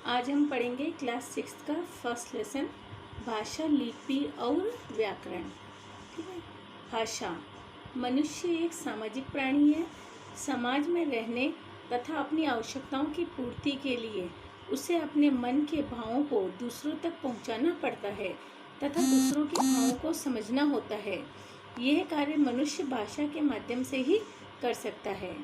आज हम पढ़ेंगे क्लास 6 का फर्स्ट लेसन भाषा, लिपि और व्याकरण। ठीक है। भाषा। मनुष्य एक सामाजिक प्राणी है। समाज में रहने तथा अपनी आवश्यकताओं की पूर्ति के लिए उसे अपने मन के भावों को दूसरों तक पहुंचाना पड़ता है तथा दूसरों के भावों को समझना होता है। यह कार्य मनुष्य भाषा के माध्यम से ही कर सकता है।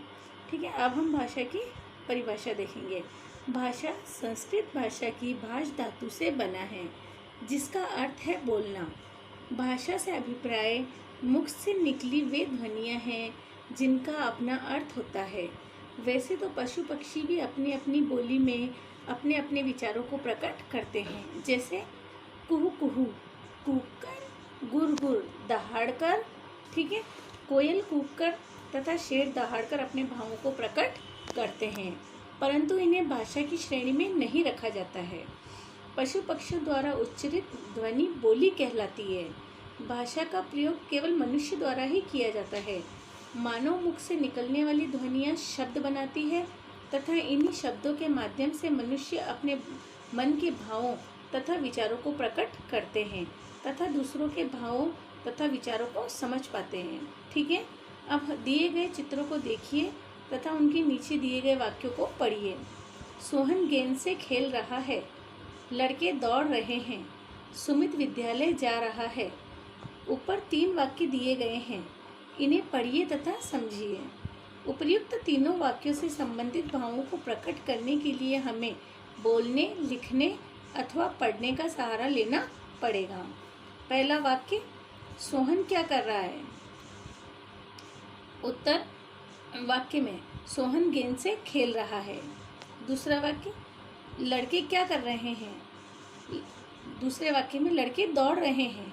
ठीक है। अब हम भाषा की परिभाषा देखेंगे। भाषा संस्कृत भाषा की भाष धातु से बना है, जिसका अर्थ है बोलना। भाषा से अभिप्राय मुख से निकली वे ध्वनियाँ हैं जिनका अपना अर्थ होता है। वैसे तो पशु पक्षी भी अपनी अपनी बोली में अपने अपने विचारों को प्रकट करते हैं, जैसे कुहू कुहू, कूककर, गुर गुर, दहाड़कर। ठीक है। कोयल कूककर तथा शेर दहाड़कर अपने भावों को प्रकट करते हैं, परंतु इन्हें भाषा की श्रेणी में नहीं रखा जाता है। पशु पक्षियों द्वारा उच्चारित ध्वनि बोली कहलाती है। भाषा का प्रयोग केवल मनुष्य द्वारा ही किया जाता है। मानव मुख से निकलने वाली ध्वनियाँ शब्द बनाती है तथा इन्हीं शब्दों के माध्यम से मनुष्य अपने मन के भावों तथा विचारों को प्रकट करते हैं तथा दूसरों के भावों तथा विचारों को समझ पाते हैं। ठीक है। अब दिए गए चित्रों को देखिए तथा उनके नीचे दिए गए वाक्यों को पढ़िए। सोहन गेंद से खेल रहा है, लड़के दौड़ रहे हैं, सुमित विद्यालय जा रहा है। ऊपर 3 वाक्य दिए गए हैं, इन्हें पढ़िए तथा समझिए। उपर्युक्त तीनों वाक्यों से संबंधित भावों को प्रकट करने के लिए हमें बोलने, लिखने अथवा पढ़ने का सहारा लेना पड़ेगा। पहला वाक्य, सोहन क्या कर रहा है? उत्तर वाक्य में सोहन गेंद से खेल रहा है। दूसरा वाक्य, लड़के क्या कर रहे हैं? दूसरे वाक्य में लड़के दौड़ रहे हैं।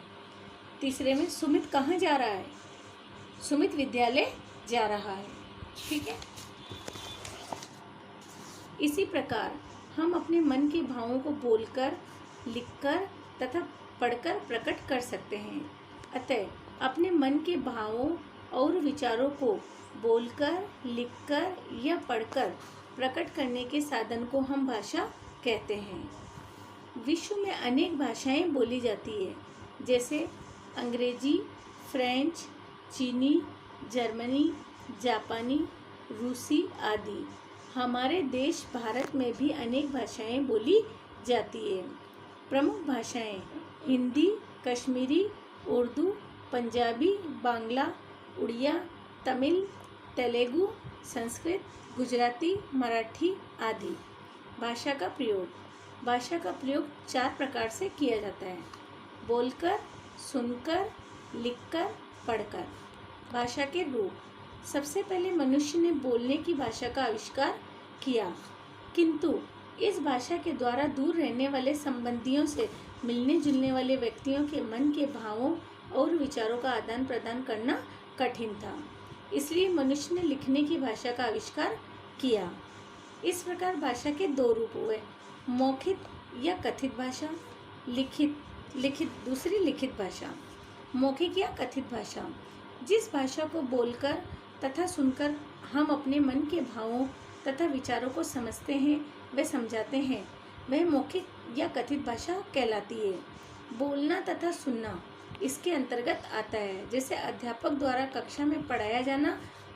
तीसरे में सुमित कहाँ जा रहा है? सुमित विद्यालय जा रहा है। ठीक है। इसी प्रकार हम अपने मन के भावों को बोलकर, लिखकर तथा पढ़कर प्रकट कर सकते हैं। अतः अपने मन के भावों और विचारों को बोलकर, लिखकर या पढ़कर प्रकट करने के साधन को हम भाषा कहते हैं। विश्व में अनेक भाषाएं बोली जाती है, जैसे अंग्रेजी, फ्रेंच, चीनी, जर्मनी, जापानी, रूसी आदि। हमारे देश भारत में भी अनेक भाषाएं बोली जाती है। प्रमुख भाषाएं हिंदी, कश्मीरी, उर्दू, पंजाबी, बांग्ला, उड़िया, तमिल, तेलुगु, संस्कृत, गुजराती, मराठी आदि। भाषा का प्रयोग। भाषा का प्रयोग 4 प्रकार से किया जाता है: बोलकर, सुनकर, लिखकर, पढ़कर। भाषा के रूप। सबसे पहले मनुष्य ने बोलने की भाषा का आविष्कार किया, किंतु इस भाषा के द्वारा दूर रहने वाले संबंधियों से मिलने जुलने वाले व्यक्तियों के मन के भावों और विचारों का आदान प्रदान करना कठिन था। इसलिए मनुष्य ने लिखने की भाषा का आविष्कार किया। इस प्रकार भाषा के 2 रूप हुए: मौखिक या कथित भाषा, दूसरी लिखित भाषा। मौखिक या कथित भाषा, जिस भाषा को बोलकर तथा सुनकर हम अपने मन के भावों तथा विचारों को समझते हैं व समझाते हैं, वह मौखिक या कथित भाषा कहलाती है। बोलना तथा सुनना इसके अंतर्गत आता है, जैसे अध्यापक द्वारा कक्षा में पढ़ाया जाना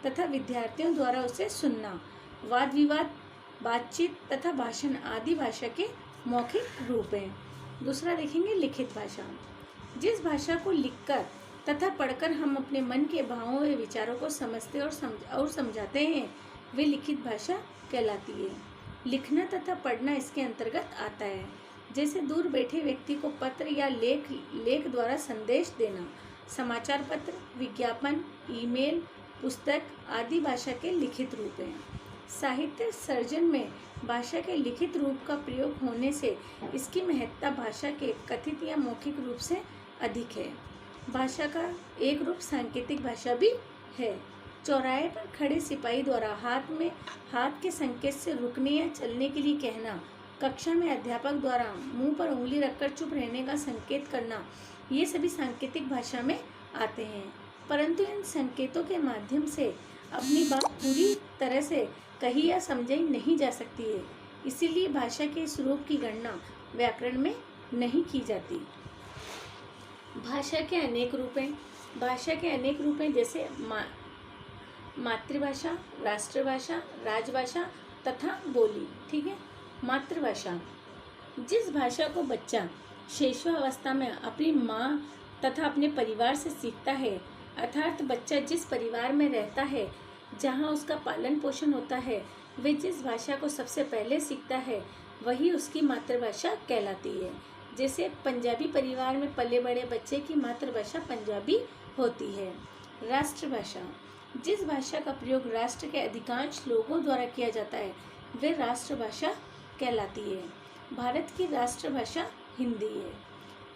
तथा विद्यार्थियों द्वारा उसे सुनना। वाद विवाद, बातचीत तथा भाषण आदि भाषा के मौखिक रूप हैं। दूसरा देखेंगे लिखित भाषा। जिस भाषा को लिखकर तथा पढ़कर हम अपने मन के भावों व विचारों को समझते और समझाते हैं, वे लिखित भाषा कहलाती है। लिखना तथा पढ़ना इसके अंतर्गत आता है, जैसे दूर बैठे व्यक्ति को पत्र या लेख द्वारा संदेश देना। समाचार पत्र, विज्ञापन, ईमेल, पुस्तक आदि भाषा के लिखित रूप हैं। साहित्य सर्जन में भाषा के लिखित रूप का प्रयोग होने से इसकी महत्ता भाषा के कथित या मौखिक रूप से अधिक है। भाषा का एक रूप सांकेतिक भाषा भी है। चौराहे पर खड़े सिपाही द्वारा हाथ के संकेत से रुकने या चलने के लिए कहना, कक्षा में अध्यापक द्वारा मुंह पर उंगली रखकर चुप रहने का संकेत करना, ये सभी सांकेतिक भाषा में आते हैं। परंतु इन संकेतों के माध्यम से अपनी बात पूरी तरह से कही या समझाई नहीं जा सकती है। इसीलिए भाषा के इस रूप की गणना व्याकरण में नहीं की जाती। भाषा के अनेक रूप हैं। भाषा के अनेक रूप हैं, जैसे मातृभाषा, राष्ट्रभाषा, राजभाषा तथा बोली। ठीक है। मातृभाषा, जिस भाषा को बच्चा शैशवावस्था में अपनी माँ तथा अपने परिवार से सीखता है, अर्थात बच्चा जिस परिवार में रहता है, जहाँ उसका पालन पोषण होता है, वे जिस भाषा को सबसे पहले सीखता है वही उसकी मातृभाषा कहलाती है। जैसे पंजाबी परिवार में पले बड़े बच्चे की मातृभाषा पंजाबी होती है। राष्ट्रभाषा, जिस भाषा का प्रयोग राष्ट्र के अधिकांश लोगों द्वारा किया जाता है वे राष्ट्रभाषा कहलाती है। भारत की राष्ट्रभाषा हिंदी है।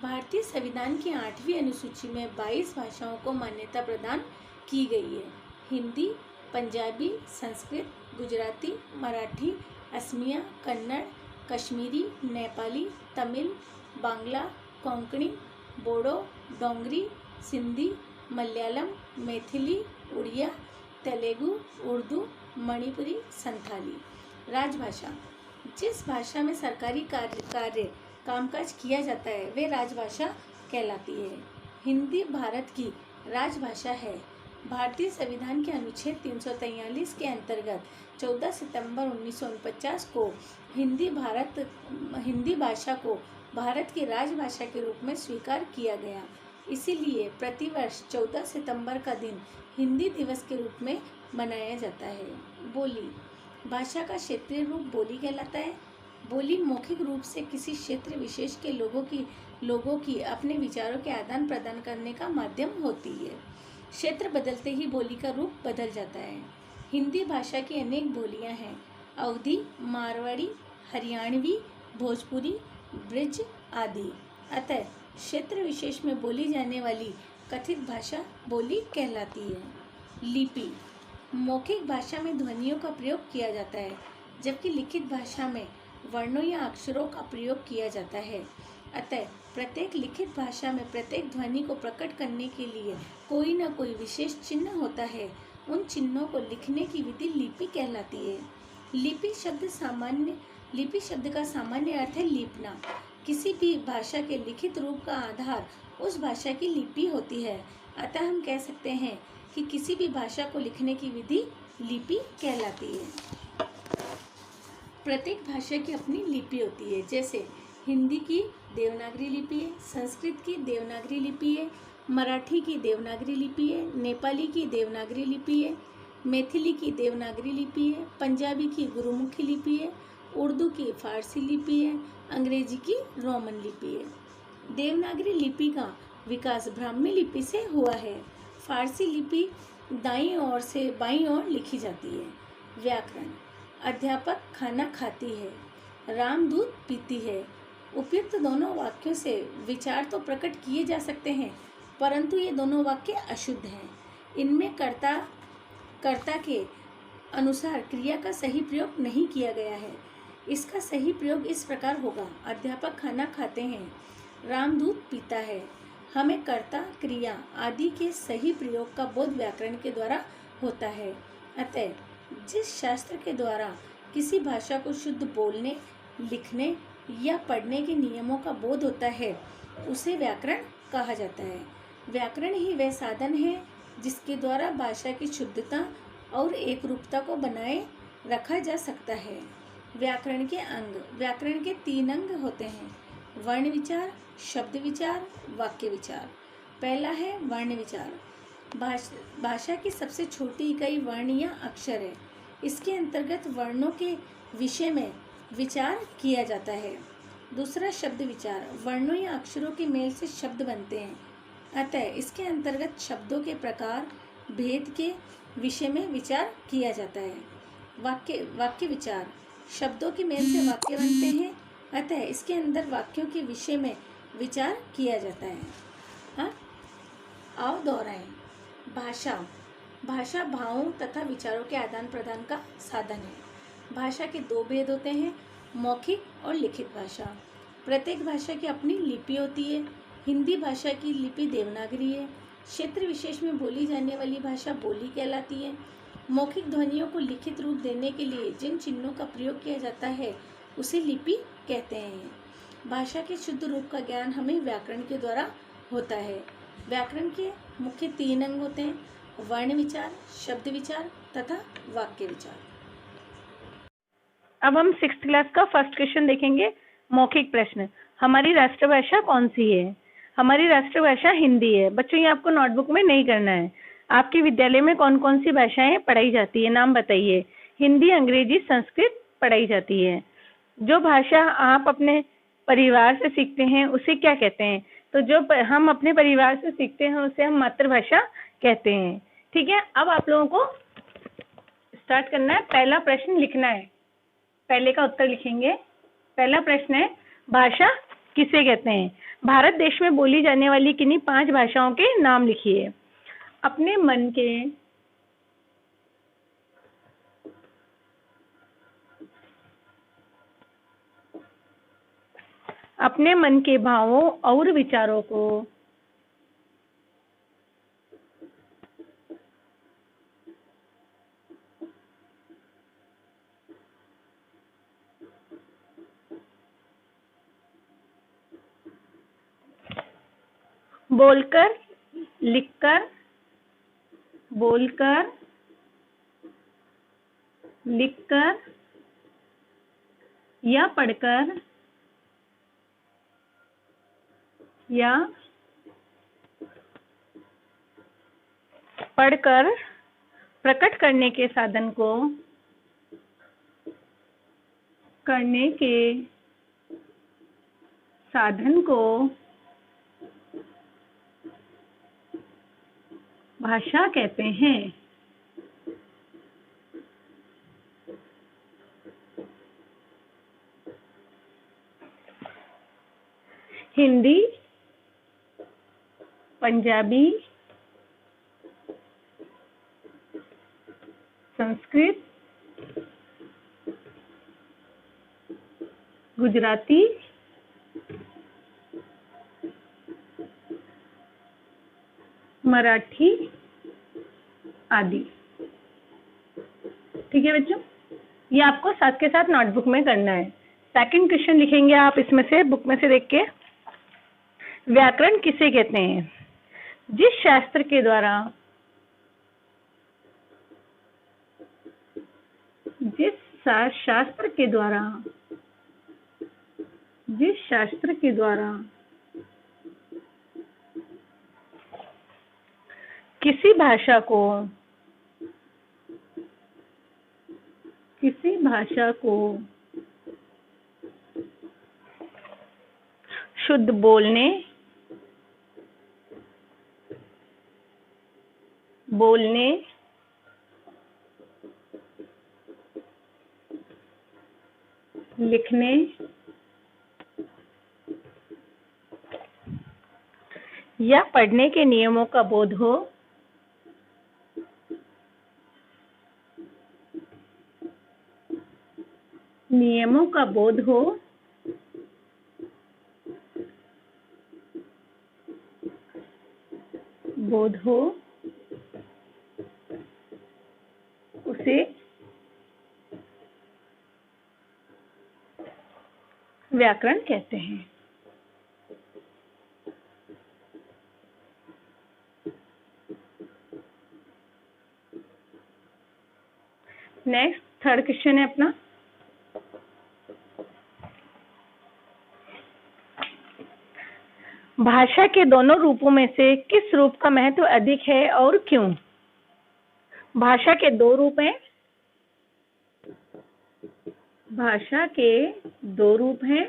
भारतीय संविधान की 8वीं अनुसूची में 22 भाषाओं को मान्यता प्रदान की गई है। हिंदी, पंजाबी, संस्कृत, गुजराती, मराठी, असमिया, कन्नड़, कश्मीरी, नेपाली, तमिल, बांग्ला, कोंकणी, बोडो, डोंगरी, सिंधी, मलयालम, मैथिली, उड़िया, तेलुगु, उर्दू, मणिपुरी, संथाली। राजभाषा, जिस भाषा में सरकारी कार्य कामकाज किया जाता है वे राजभाषा कहलाती है। हिंदी भारत की राजभाषा है। भारतीय संविधान के अनुच्छेद 343 के अंतर्गत 14 सितंबर 1949 को हिंदी भाषा को भारत की राजभाषा के रूप में स्वीकार किया गया। इसीलिए प्रतिवर्ष 14 सितंबर का दिन हिंदी दिवस के रूप में मनाया जाता है। बोली, भाषा का क्षेत्रीय रूप बोली कहलाता है। बोली मौखिक रूप से किसी क्षेत्र विशेष के लोगों की अपने विचारों के आदान प्रदान करने का माध्यम होती है। क्षेत्र बदलते ही बोली का रूप बदल जाता है। हिंदी भाषा की अनेक बोलियां हैं। अवधी, मारवाड़ी, हरियाणवी, भोजपुरी, ब्रिज आदि। अतः क्षेत्र विशेष में बोली जाने वाली कथित भाषा बोली कहलाती है। लिपि, मौखिक भाषा में ध्वनियों का प्रयोग किया जाता है, जबकि लिखित भाषा में वर्णों या अक्षरों का प्रयोग किया जाता है। अतः प्रत्येक लिखित भाषा में प्रत्येक ध्वनि को प्रकट करने के लिए कोई न कोई विशेष चिन्ह होता है। उन चिन्हों को लिखने की विधि लिपि कहलाती है। लिपि शब्द का सामान्य अर्थ है लीपना। किसी भी भाषा के लिखित रूप का आधार उस भाषा की लिपि होती है। अतः हम कह सकते हैं कि किसी भी भाषा को लिखने की विधि लिपि कहलाती है। प्रत्येक भाषा की अपनी लिपि होती है। जैसे हिंदी की देवनागरी लिपि है, संस्कृत की देवनागरी लिपि है, मराठी की देवनागरी लिपि है, नेपाली की देवनागरी लिपि है, मैथिली की देवनागरी लिपि है, पंजाबी की गुरुमुखी लिपि है, उर्दू की फारसी लिपि है, अंग्रेजी की रोमन लिपि है। देवनागरी लिपि का विकास ब्राह्मी लिपि से हुआ है। फारसी लिपि दाईं ओर से बाईं ओर लिखी जाती है। व्याकरण, अध्यापक खाना खाती है, राम दूध पीती है। उपयुक्त दोनों वाक्यों से विचार तो प्रकट किए जा सकते हैं, परंतु ये दोनों वाक्य अशुद्ध हैं। इनमें कर्ता के अनुसार क्रिया का सही प्रयोग नहीं किया गया है। इसका सही प्रयोग इस प्रकार होगा: अध्यापक खाना खाते हैं, राम दूध पीता है। हमें कर्ता, क्रिया आदि के सही प्रयोग का बोध व्याकरण के द्वारा होता है। अतः जिस शास्त्र के द्वारा किसी भाषा को शुद्ध बोलने, लिखने या पढ़ने के नियमों का बोध होता है उसे व्याकरण कहा जाता है। व्याकरण ही वह साधन है जिसके द्वारा भाषा की शुद्धता और एकरूपता को बनाए रखा जा सकता है। व्याकरण के अंग, व्याकरण के 3 अंग होते हैं: वर्ण विचार, शब्द विचार, वाक्य विचार। पहला है वर्ण विचार। भाषा की सबसे छोटी इकाई वर्ण या अक्षर है। इसके अंतर्गत वर्णों के विषय में विचार किया जाता है। दूसरा शब्द विचार, वर्णों या अक्षरों के मेल से शब्द बनते हैं, अतः इसके अंतर्गत शब्दों के प्रकार, भेद के विषय में विचार किया जाता है। वाक्य विचार, शब्दों के मेल से वाक्य बनते हैं, अतः इसके अंदर वाक्यों के विषय में विचार किया जाता है। हाँ, आओ दोहराएं। भाषा भावों तथा विचारों के आदान प्रदान का साधन है। भाषा के 2 भेद होते हैं: मौखिक और लिखित भाषा। प्रत्येक भाषा की अपनी लिपि होती है। हिंदी भाषा की लिपि देवनागरी है। क्षेत्र विशेष में बोली जाने वाली भाषा बोली कहलाती है। मौखिक ध्वनियों को लिखित रूप देने के लिए जिन चिन्हों का प्रयोग किया जाता है उसे लिपि कहते हैं। भाषा के शुद्ध रूप का ज्ञान हमें व्याकरण के द्वारा होता है। व्याकरण के मुख्य 3 अंग होते हैं: वर्ण विचार, शब्द विचार तथा वाक्य विचार। अब हम 6th क्लास का फर्स्ट क्वेश्चन देखेंगे। मौखिक प्रश्न, हमारी राष्ट्रभाषा कौन सी है? हमारी राष्ट्रभाषा हिंदी है। बच्चों, ये आपको नोटबुक में नहीं करना है। आपके विद्यालय में कौन कौन सी भाषाएं पढ़ाई जाती है, नाम बताइए। हिंदी, अंग्रेजी, संस्कृत पढ़ाई जाती है। जो भाषा आप अपने परिवार से सीखते हैं उसे क्या कहते हैं? तो जो हम अपने परिवार से सीखते हैं उसे हम मातृभाषा कहते हैं। ठीक है, अब आप लोगों को स्टार्ट करना है। पहला प्रश्न लिखना है, पहले का उत्तर लिखेंगे। पहला प्रश्न है, भाषा किसे कहते हैं? भारत देश में बोली जाने वाली किन्हीं 5 भाषाओं के नाम लिखिए। अपने मन के भावों और विचारों को बोलकर, लिखकर या पढ़कर प्रकट करने के साधन को भाषा कहते हैं। हिंदी, पंजाबी, संस्कृत, गुजराती, मराठी आदि। ठीक है बच्चों, ये आपको साथ के साथ नोटबुक में करना है। सेकंड क्वेश्चन लिखेंगे आप इसमें से, बुक में से देख के। व्याकरण किसे कहते हैं? जिस शास्त्र के द्वारा किसी भाषा को शुद्ध बोलने, लिखने या पढ़ने के नियमों का बोध हो, उसे व्याकरण कहते हैं। नेक्स्ट थर्ड क्वेश्चन है अपना, भाषा के दोनों रूपों में से किस रूप का महत्व अधिक है और क्यों? भाषा के 2 रूप हैं।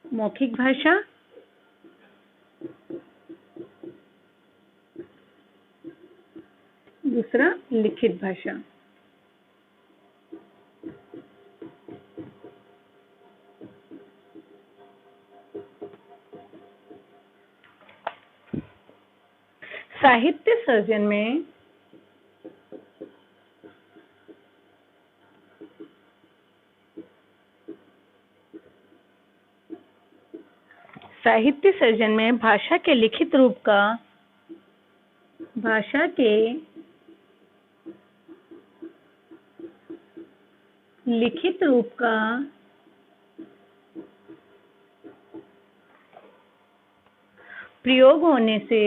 मौखिक भाषा, दूसरा लिखित भाषा। साहित्य सर्जन में भाषा के लिखित रूप का लिखित रूप का प्रयोग होने से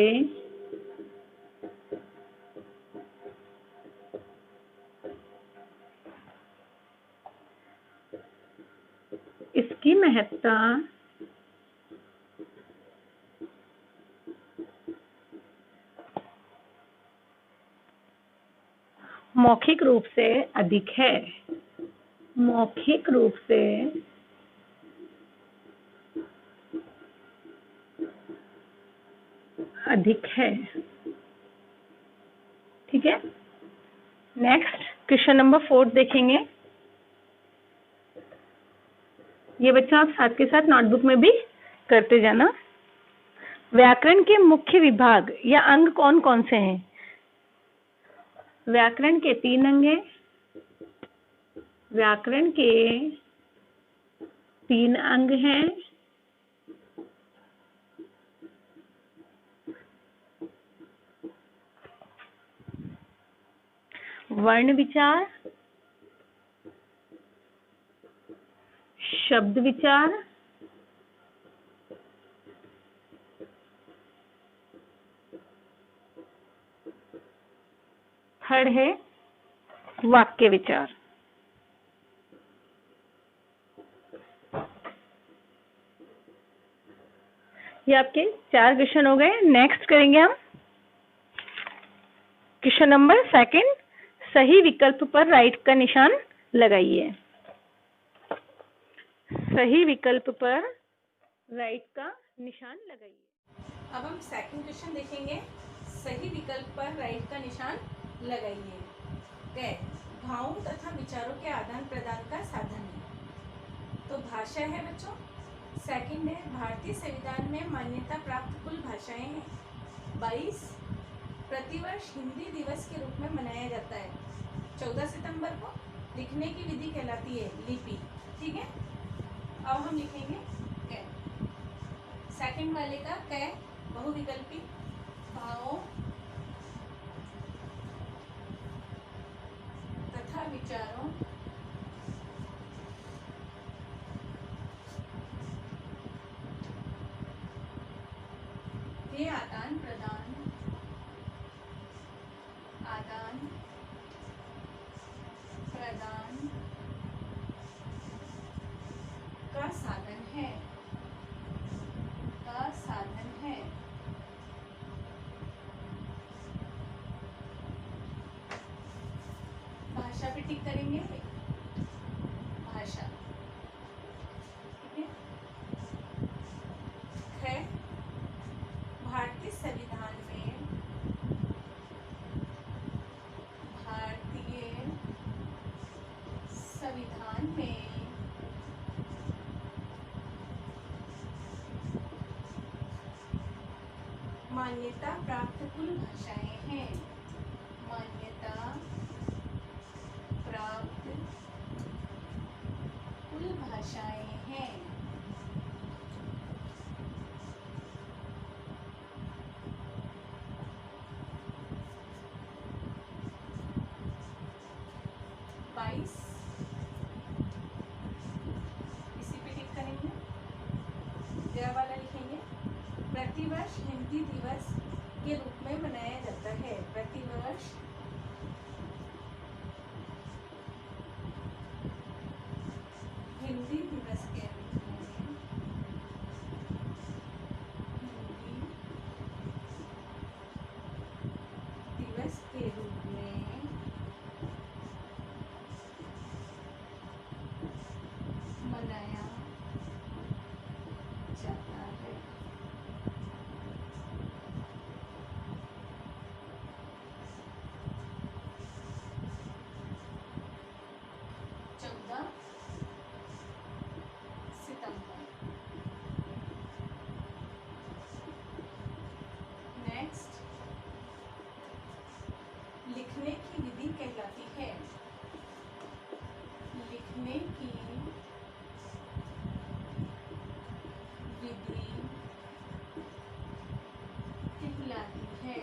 इसकी महत्ता मौखिक रूप से अधिक है। मौखिक रूप से अधिक है। ठीक है, नेक्स्ट क्वेश्चन नंबर 4 देखेंगे। ये बच्चा आप साथ के साथ नोटबुक में भी करते जाना। व्याकरण के मुख्य विभाग या अंग कौन कौन से हैं? व्याकरण के 3 अंग हैं। व्याकरण के 3 अंग हैं। वर्ण विचार, शब्द विचार, थर्ड है वाक्य विचार। ये आपके 4 क्वेश्चन हो गए। नेक्स्ट करेंगे हम क्वेश्चन नंबर 2। सही विकल्प पर राइट का निशान लगाइए। सही विकल्प पर राइट का निशान लगाइए। अब हम सेकंड क्वेश्चन देखेंगे। सही विकल्प पर राइट का निशान लगाइए। भावों तथा विचारों के आदान प्रदान का साधन है। तो भाषा है बच्चों। सेकंड है भारतीय संविधान में मान्यता प्राप्त कुल भाषाएं हैं 22। प्रतिवर्ष हिंदी दिवस के रूप में मनाया जाता है 14 सितंबर को। लिखने की विधि कहलाती है लिपि। ठीक है, अब हम लिखेंगे कै। सेकंड वाले का कै बहुविकल्पी भावों तथा विचारों के आदान प्रदान का साधन है। भाषा पे टिक करेंगे। भाषा, ठीक है। भारतीय संविधान में मान्यता प्राप्त कुल भाषाएं हैं। मान्यता प्राप्त कुल भाषाएं हैं। इसी पे टिक करेंगे। ग वाला लिखेंगे। प्रतिवर्ष हिंदी दिवस के रूप में मनाया जाता है। प्रतिवर्ष हिंदी दिवस के रूप में मनाया जाता है। नेक्स्ट, लिखने की विधि कहलाती है। लिखने की विधि कहलाती है।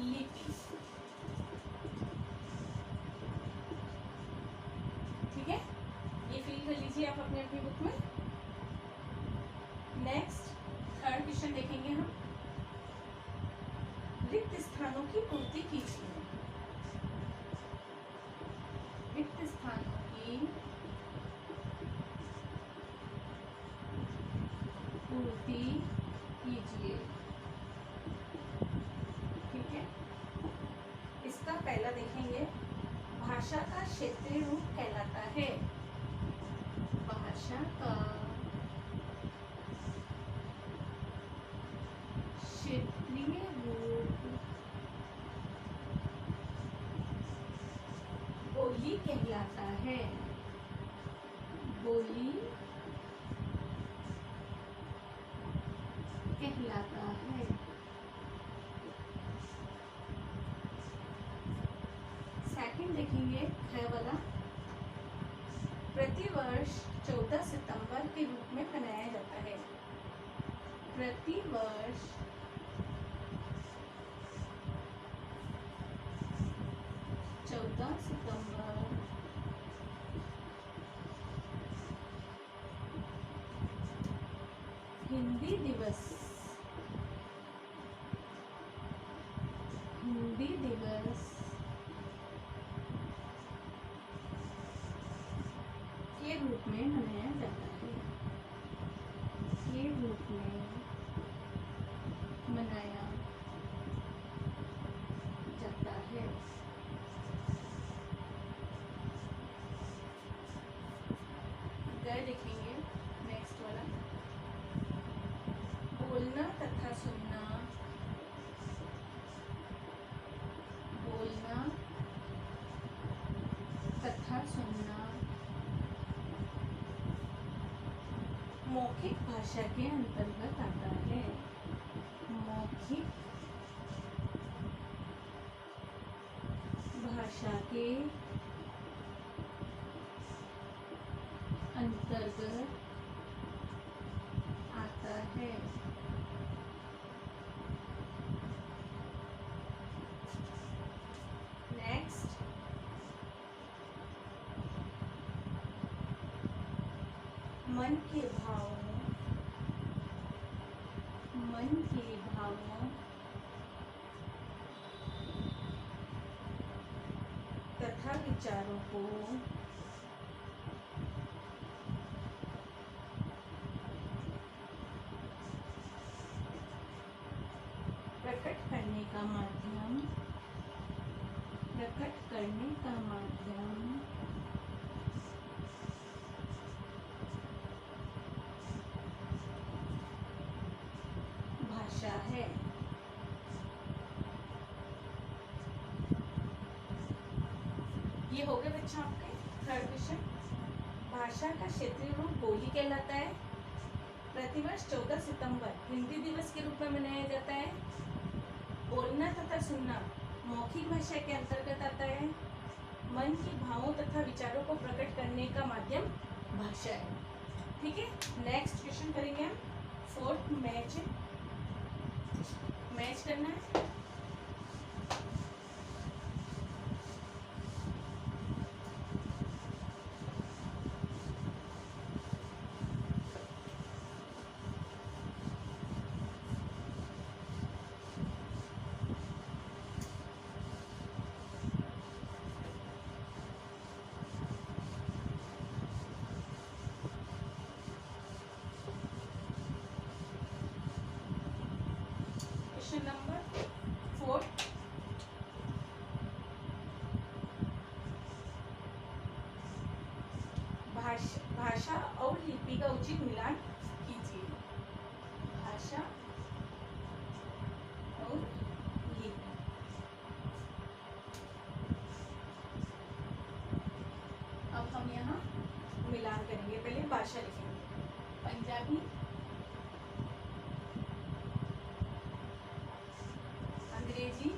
लिखने देखिए आप अपनी अपनी बुक में। नेक्स्ट थर्ड क्वेश्चन देखेंगे हम। रिक्त स्थानों की पूर्ति कीजिए। रिक्त स्थानों की पूर्ति कीजिए। ठीक है, इसका पहला देखेंगे। भाषा का क्षेत्रीय रूप कहलाता है। भाषा का क्षेत्रीय रूप बोली कहलाता है। बोली कहलाता है। सेकंड देखेंगे ख वाला। प्रतिवर्ष 14 सितंबर के रूप में मनाया जाता है। प्रतिवर्ष 14 सितंबर हिंदी दिवस के रूप में मनाया जाता है। के रूप में मनाया जाता है। देखेंगे नेक्स्ट वाला। बोलना तथा सुनना। बोलना तथा सुनना मौखिक भाषा के अंतर्गत आता है। मौखिक भाषा के अंतर्गत आता है। नेक्स्ट मन के भावों तथा विचारों को प्रकट करने का माध्यम भाषा है। ये हो गए बच्चों आपके थर्ड क्वेश्चन। भाषा का क्षेत्रीय रूप बोली कहलाता है। प्रतिवर्ष 14 सितंबर हिंदी दिवस के रूप में मनाया जाता है। बोलना तथा सुनना मौखिक भाषा के अंतर्गत आता है। मन के भावों तथा विचारों को प्रकट करने का माध्यम भाषा है। ठीक है, नेक्स्ट क्वेश्चन करेंगे हम। फोर्थ मैच करना है। Question number 4। भाषा और लिपि का उचित मिलान कीजिए। भाषा और लिपि। अब हम यहाँ मिलान करेंगे। पहले भाषा लिखेंगे। पंजाबी, अंग्रेजी,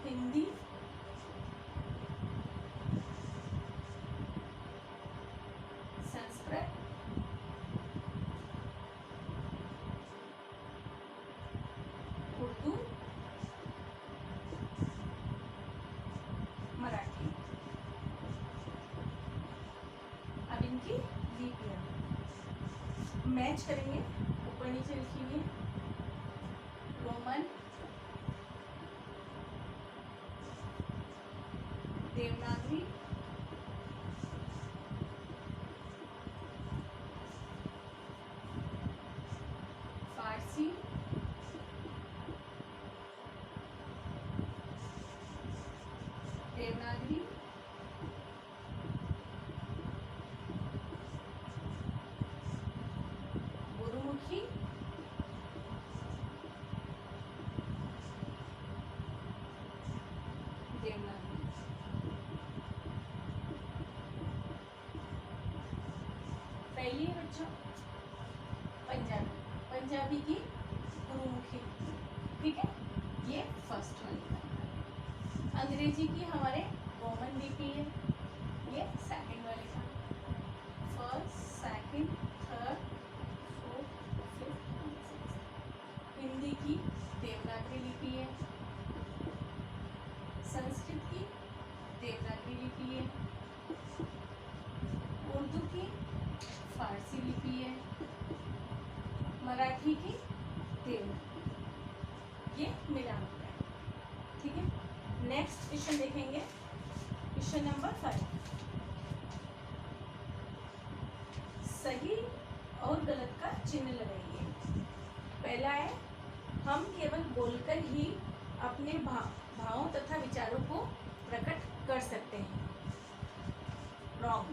हिंदी, संस्कृत, उर्दू, मैच करेंगे, ऊपर नीचे लिखेंगे। रोमन, देवनागरी, फारसी, देवनागरी, गुरुमुखी, देवनागरी। पहली है बच्चों पंजाबी, पंजाबी की गुरुमुखी, ठीक है, ये फर्स्ट वाली। अंग्रेजी की हमारे रोमन लिपि है, ये सेकंड वाले का। First, second, third, fourth, fifth, sixth. Hindi की देवनागरी लिपि है। संस्कृत की देवनागरी लिपि है। उर्दू की फारसी लिपि है। मराठी की देवनागरी। ये मिला होता है, ठीक है। नेक्स्ट क्वेश्चन देखेंगे, क्वेश्चन नंबर 5। सही और गलत का चिन्ह लगाइए। पहला है, हम केवल बोलकर ही अपने भावों तथा विचारों को प्रकट कर सकते हैं। रॉन्ग।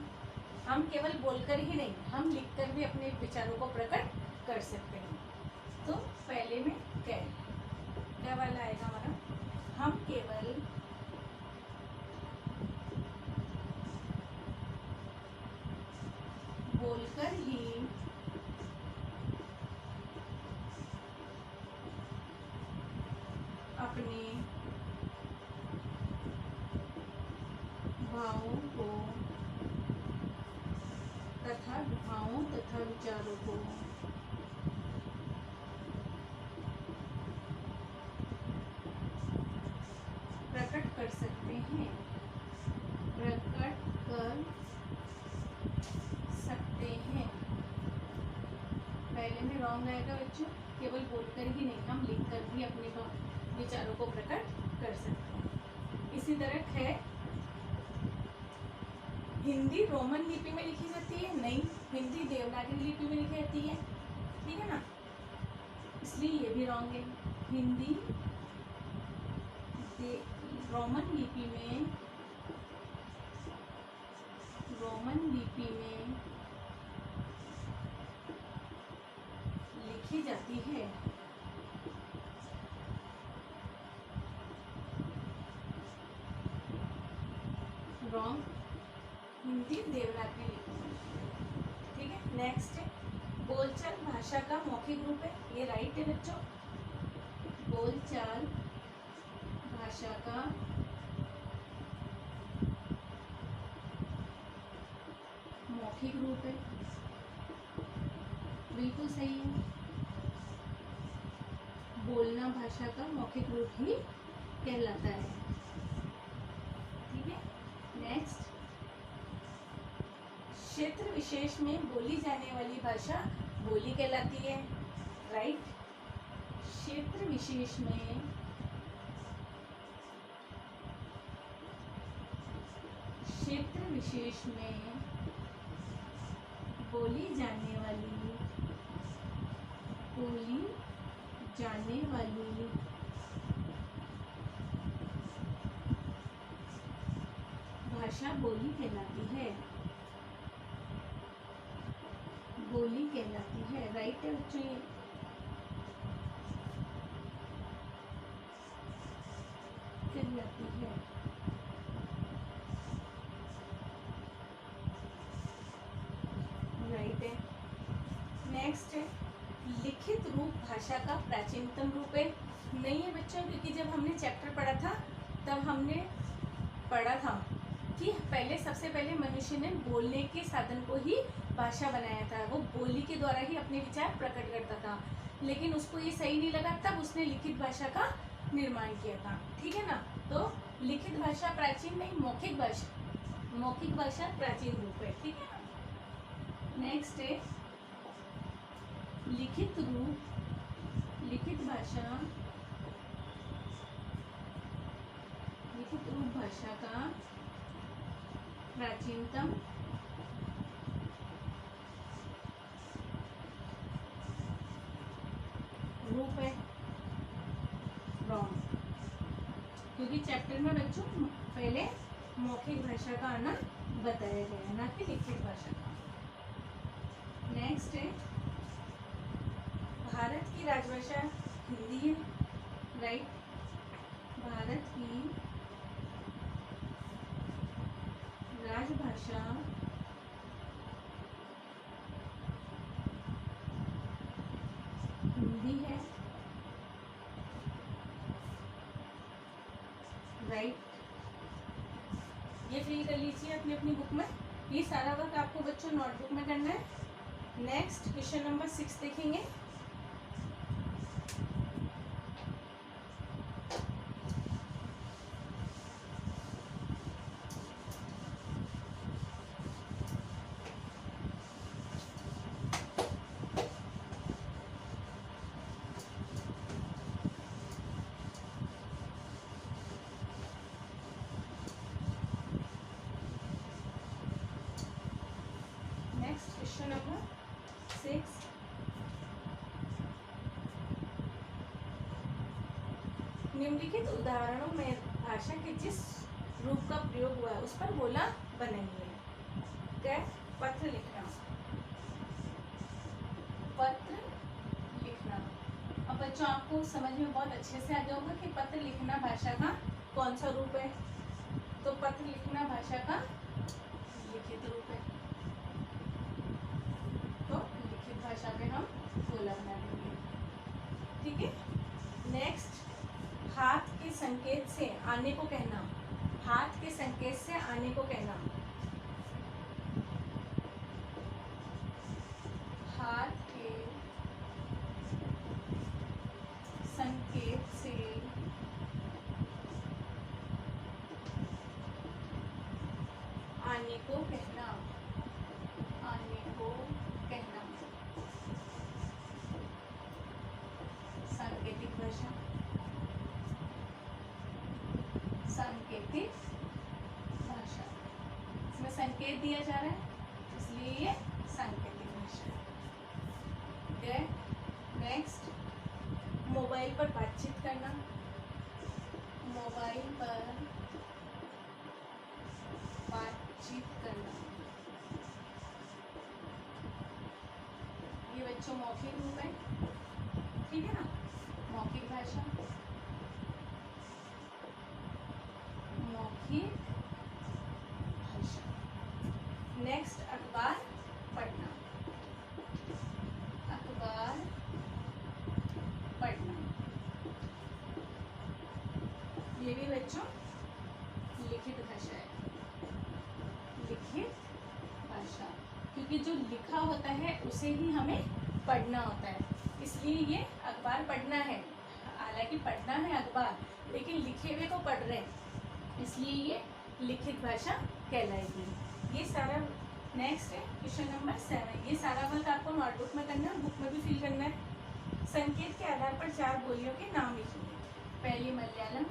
हम केवल बोलकर ही नहीं, हम लिखकर भी अपने विचारों को प्रकट कर सकते हैं। तो पहले में क्या वाला आएगा हमारा, हम केवल बोलकर ही अपने भावों तथा विचारों को प्रकट कर सकते हैं। पहले में रॉन्ग आएगा बच्चों, केवल बोलकर ही नहीं, हम लिखकर भी अपने विचारों को प्रकट कर सकते हैं। इसी तरह है, हिंदी रोमन लिपि में लिखी जाती है, नहीं, हिंदी देवनागरी लिपि में लिखी जाती है, ठीक है ना, इसलिए ये भी रॉन्ग है। हिंदी रोमन लिपि में लिखी जाती है। रॉन्ग, हिंदी देवनागरी लिपि में, ठीक है। नेक्स्ट है, बोलचाल भाषा का मौखिक रूप है, ये राइट है बच्चों। बोलचाल भाषा का मौखिक रूप है, बिल्कुल सही है। बोलना भाषा का मौखिक रूप ही कहलाता है, ठीक है। नेक्स्ट, क्षेत्र विशेष में बोली जाने वाली भाषा बोली कहलाती है, राइट। क्षेत्र विशेष में बोली जाने वाली भाषा बोली कहलाती है, राइट है बच्चों, ये कहलाती है। राइट है। नेक्स्ट है, लिखित रूप भाषा का प्राचीनतम रूप है, नहीं है बच्चों, क्योंकि जब हमने चैप्टर पढ़ा था तब हमने पढ़ा था कि सबसे पहले मनुष्य ने बोलने के साधन को ही भाषा बनाया था, वो बोली के द्वारा ही अपने विचार प्रकट करता था, लेकिन उसको ये सही नहीं लगा, तब उसने लिखित भाषा का निर्माण किया था, ठीक है ना। तो लिखित भाषा प्राचीन नहीं, मौखिक भाषा प्राचीन रूप है, ठीक है ना। नेक्स्ट है, लिखित रूप, लिखित भाषा, लिखित रूप भाषा का प्राचीनतम रूप है। रॉन्ग, क्योंकि चैप्टर में बच्चों पहले मौखिक भाषा का आना बताया गया है, ना कि लिखित भाषा का। नेक्स्ट है, भारत की राजभाषा हिंदी है। राइट, भारत की राजभाषा हिंदी है। राइट, ये फिल कर लीजिए अपनी अपनी बुक में। ये सारा वर्क आपको बच्चों नोटबुक में करना है। नेक्स्ट क्वेश्चन नंबर 6 देखेंगे। क्वेश्चन नंबर 6, निम्नलिखित उदाहरणों में भाषा के जिस रूप का प्रयोग हुआ है उस पर बोला बनाइए। क्या? पत्र लिखना, पत्र लिखना। अब बच्चों आपको समझ में बहुत अच्छे से आ गया होगा कि पत्र लिखना भाषा का कौन सा रूप है। तो पत्र लिखना भाषा का लिखित रूप है, तो लिखित भाषा पे हम बोला बना देंगे। ठीक है। नेक्स्ट, हाथ के संकेत से आने को कहना, हाथ के संकेत से आने को कहना, हाथ के संकेत से आने को कहना, आने को कहना, सांकेतिक भाषा, सांकेतिक भाषा। इसमें संकेत दिया जा रहा है इसलिए ये सांकेतिक भाषा है। नेक्स्ट, मोबाइल पर बातचीत करना, मोबाइल पर बातचीत करना, ये बच्चों मौखिक रूप है। ठीक है ना, मौखिक भाषा, मौखिक भाषा। नेक्स्ट, अखबार पढ़ना, अखबार पढ़ना, ये भी बच्चों लिखित भाषा है, लिखित भाषा, क्योंकि जो लिखा होता है उसे ही हमें पढ़ना होता है, इसलिए ये अखबार पढ़ना है। हालांकि पढ़ना है अखबार, लेकिन लिखे हुए को पढ़ रहे हैं, इसलिए ये लिखित भाषा कहलाएगी। ये सारा नेक्स्ट है क्वेश्चन नंबर 7। ये सारा वर्क आपको नोटबुक में करना है, बुक में भी फिल करना है। संकेत के आधार पर 4 बोलियों के नाम लिखिए। पहली मलयालम,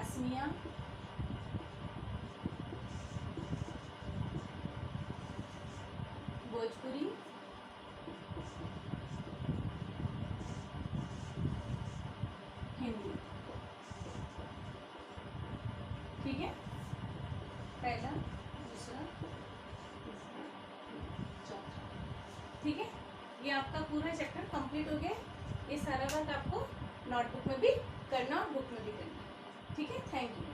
असमिया, भोजपुरी, हिंदी। ठीक है, पहला, दूसरा, तीसरा, चौथा। ठीक है, ये आपका पूरा चैप्टर कंप्लीट हो गया। ये सारा वर्क आपको नोटबुक में भी करना और बुक में भी करना। ठीक है, थैंक यू।